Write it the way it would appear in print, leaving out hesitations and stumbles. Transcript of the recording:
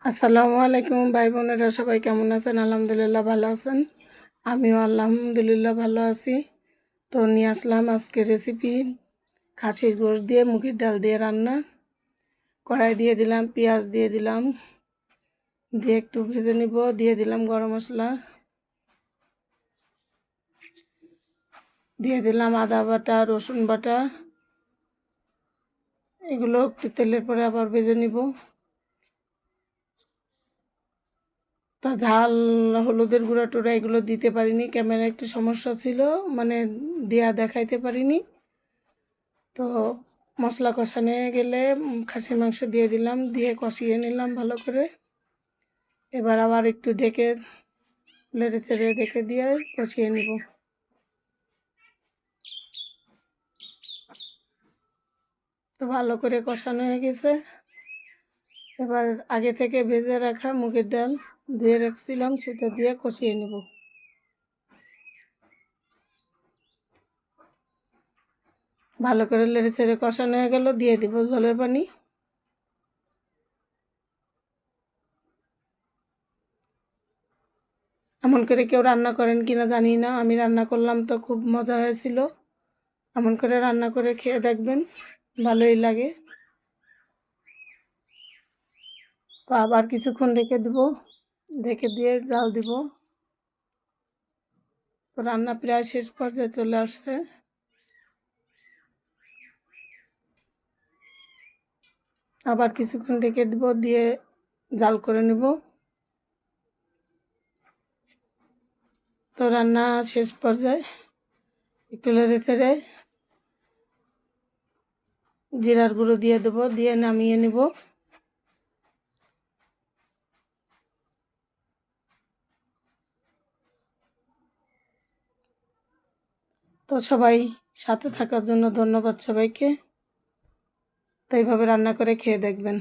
আসসালামু আলাইকুম ভাই বোনেরা, সবাই কেমন আছেন? আলহামদুলিল্লাহ ভালো আছেন। আমিও আলহামদুলিল্লাহ ভালো আছি। তো নিয়ে আসলাম আজকে রেসিপি খাসির গোশত দিয়ে মুগের ডাল দিয়ে রান্না। কড়াই দিয়ে দিলাম, পেঁয়াজ দিয়ে দিলাম, দিয়ে একটু ভেজে নিব। দিয়ে দিলাম গরম মশলা, দিয়ে দিলাম আদা বাটা, রসুন বাটা। এগুলো একটু তেলের পরে আবার ভেজে নিব। তা ঝাল, হলুদের গুঁড়া টুড়া এগুলো দিতে পারিনি, ক্যামেরা একটু সমস্যা ছিল, মানে দেখাইতে পারিনি। তো মশলা কষানো হয়ে গেলে খাসির মাংস দিয়ে দিলাম, দিয়ে কষিয়ে নিলাম ভালো করে। এবার আবার একটু ঢেকে, নেড়ে চেড়ে ঢেকে দিয়ে কষিয়ে নিব। তো ভালো করে কষানো হয়ে গেছে। এবার আগে থেকে ভেজে রাখা মুগের ডাল ধুয়ে রাখছিলাম, সেটা দিয়ে কষিয়ে নেব। ভালো করে নেড়ে চেড়ে কষানো হয়ে গেল, দিয়ে দিব জলের পানি। এমন করে কেউ রান্না করেন কিনা জানি না, আমি রান্না করলাম তো খুব মজা হয়েছিল। এমন করে রান্না করে খেয়ে দেখবেন, ভালোই লাগে। তো আবার কিছুক্ষণ রেখে দেবো, ঢেকে দিয়ে জাল দিব। তো রান্না প্রায় শেষ পর্যায়ে চলে আসছে। আবার কিছুক্ষণ রেখে দেব, দিয়ে জাল করে নেব। তো রান্না শেষ পর্যায়ে একটু নেড়ে চেড়ে জিরার গুঁড়ো দিয়ে দেবো, দিয়ে নামিয়ে নেব। তো সবাই সাথে থাকার জন্য ধন্যবাদ সবাইকে। তো এইভাবে রান্না করে খেয়ে দেখবেন।